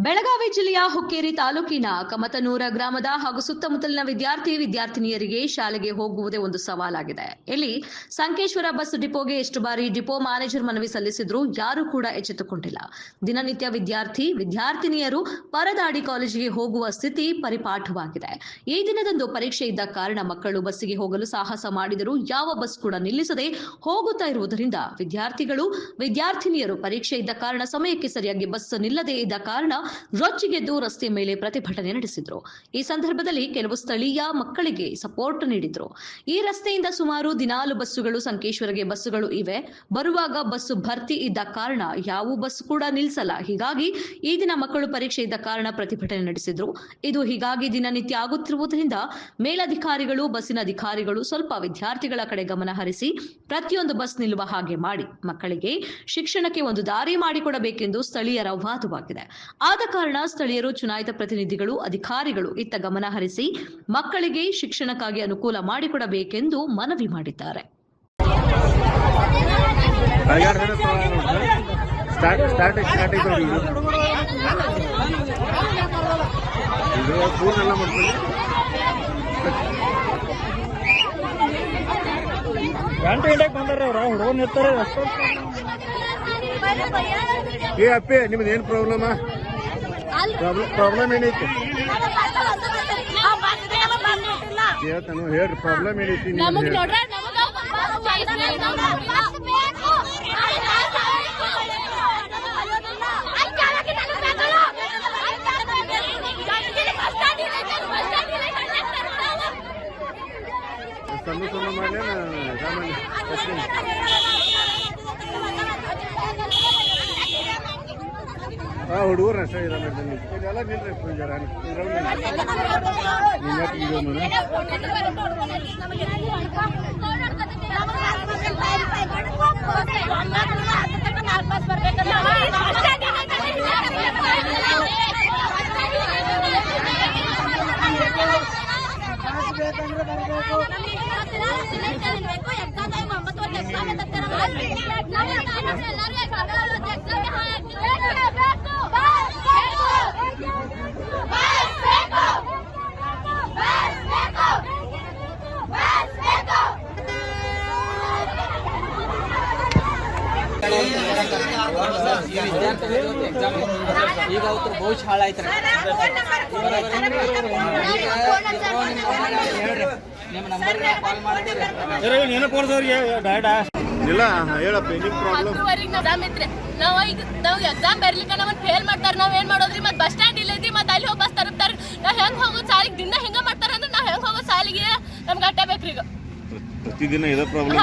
ಬೆಳಗಾವಿ ಜಿಲ್ಲೆಯ ಹುಕ್ಕೇರಿ ತಾಲೂಕಿನ ಕಮತನೂರ ಗ್ರಾಮದ ಹಾಗೂ ಸುತ್ತಮುತ್ತಲಿನ ವಿದ್ಯಾರ್ಥಿನಿಯರಿಗೆ ಶಾಲೆಗೆ ಹೋಗುವುದೇ ಒಂದು ಸವಾಲಾಗಿದೆ. ಇಲ್ಲಿ ಸಂಕೇಶ್ವರ ಬಸ್ ಡಿಪೋಗೆ ಎಷ್ಟು ಬಾರಿ ಡಿಪೋ ಮ್ಯಾನೇಜರ್ ಮನವಿ ಸಲ್ಲಿಸಿದ್ರೂ ಯಾರೂ ಕೂಡ ಎಚ್ಚೆತ್ತುಕೊಂಡಿಲ್ಲ. ದಿನನಿತ್ಯ ವಿದ್ಯಾರ್ಥಿನಿಯರು ಪರದಾಡಿ ಕಾಲೇಜಿಗೆ ಹೋಗುವ ಸ್ಥಿತಿ ಪರಿಪಾಠವಾಗಿದೆ. ಈ ದಿನದಂದು ಪರೀಕ್ಷೆ ಇದ್ದ ಕಾರಣ ಮಕ್ಕಳು ಬಸ್ಸಿಗೆ ಹೋಗಲು ಸಾಹಸ ಮಾಡಿದರೂ ಯಾವ ಬಸ್ ಕೂಡ ನಿಲ್ಲಿಸದೆ ಹೋಗುತ್ತಾ ಇರುವುದರಿಂದ ವಿದ್ಯಾರ್ಥಿನಿಯರು ಪರೀಕ್ಷೆ ಇದ್ದ ಕಾರಣ ಸಮಯಕ್ಕೆ ಸರಿಯಾಗಿ ಬಸ್ ನಿಲ್ಲದೇ ಇದ್ದ ಕಾರಣ ರೊಚ್ಚಿಗೆದ್ದು ರಸ್ತೆ ಮೇಲೆ ಪ್ರತಿಭಟನೆ ನಡೆಸಿದ್ರು. ಈ ಸಂದರ್ಭದಲ್ಲಿ ಕೆಲವು ಸ್ಥಳೀಯ ಮಕ್ಕಳಿಗೆ ಸಪೋರ್ಟ್ ನೀಡಿದ್ರು. ಈ ರಸ್ತೆಯಿಂದ ಸುಮಾರು ದಿನಾಲು ಬಸ್ಸುಗಳು ಸಂಕೇಶ್ವರಗೆ ಬಸ್ಸುಗಳು ಇವೆ. ಬರುವಾಗ ಬಸ್ಸು ಭರ್ತಿ ಇದ್ದ ಕಾರಣ ಯಾವ ಬಸ್ ಕೂಡ ನಿಲ್ಲಿಸಲ್ಲ. ಹೀಗಾಗಿ ಈ ದಿನ ಮಕ್ಕಳು ಪರೀಕ್ಷೆ ಇದ್ದ ಕಾರಣ ಪ್ರತಿಭಟನೆ ನಡೆಸಿದ್ರು. ಇದು ಹೀಗಾಗಿ ದಿನನಿತ್ಯ ಆಗುತ್ತಿರುವುದರಿಂದ ಮೇಲಧಿಕಾರಿಗಳು ಬಸ್ಸಿನ ಅಧಿಕಾರಿಗಳು ಸ್ವಲ್ಪ ವಿದ್ಯಾರ್ಥಿಗಳ ಕಡೆ ಗಮನ ಹರಿಸಿ ಪ್ರತಿಯೊಂದು ಬಸ್ ನಿಲ್ಲುವ ಹಾಗೆ ಮಾಡಿ ಮಕ್ಕಳಿಗೆ ಶಿಕ್ಷಣಕ್ಕೆ ಒಂದು ದಾರಿ ಮಾಡಿಕೊಡಬೇಕೆಂದು ಸ್ಥಳೀಯರ ವಾದವಾಗಿದೆ. ಆದ ಕಾರಣ ಸ್ಥಳೀಯರು ಚುನಾಯಿತ ಪ್ರತಿನಿಧಿಗಳು ಅಧಿಕಾರಿಗಳು ಇತ್ತ ಗಮನ ಹರಿಸಿ ಮಕ್ಕಳಿಗೆ ಶಿಕ್ಷಣಕ್ಕಾಗಿ ಅನುಕೂಲ ಮಾಡಿಕೊಡಬೇಕೆಂದು ಮನವಿ ಮಾಡಿದ್ದಾರೆ. ನಿಮ್ದು ಏನ್ ಪ್ರಾಬ್ಲಮ್ ಏನೈತಿ ಹೇಳ್ತಾನು ಹೇಳ್ರಿ. ಪ್ರಾಬ್ಲಮ್ ಏನೈತಿ ಸಣ್ಣ ಮಾಡಿ ಹುಡುಗರು ಅಷ್ಟೇ ಇದೆಲ್ಲ ನಿಲ್ರಿ ಈಗ ಅವ್ರು ಬಹುಶಃ ಹಾಳಾಯ್ತಾರೆ. ನಿಮ್ಮ ನಂಬರ್ ಕಾಲ್ ಮಾಡ್ತೀರಿ ಇಲ್ಲ ಹೇಳಪ್ಪ ನಿಮ್ ಪ್ರಾಬ್ಲಮ್. ನಾವು ಎಕ್ಸಾಮ್ ಬರ್ಲಿಕ್ಕೆ ನಮ್ಮನ್ನ ಫೇಲ್ ಮಾಡ್ತಾರೆ. ನಾವ್ ಏನ್ ಮಾಡೋದ್ರಿ? ಮತ್ ಬಸ್ ಸ್ಟ್ಯಾಂಡ್ ಇಲ್ಲೈತಿ, ಮತ್ ಅಲ್ಲಿ ಹೋಗಿ ಬಸ್ ತರುತ್ತಾರೆ. ನಾವ್ ಹೆಂಗ್ ಹೋಗೋದು ಸಾಲಿಗೆ? ದಿನ ಹಿಂಗ ಮಾಡ್ತಾರ ಅಂದ್ರೆ ನಾವ್ ಹೆಂಗ್ ಹೋಗೋದು ಸಾಲಿಗೆ? ನಮ್ಗೆ ಅಟ್ಟ ಬೇಕ್ರಿ. ಈಗ ಪ್ರತಿದಿನ ಇದೇ ಪ್ರಾಬ್ಲಮ್.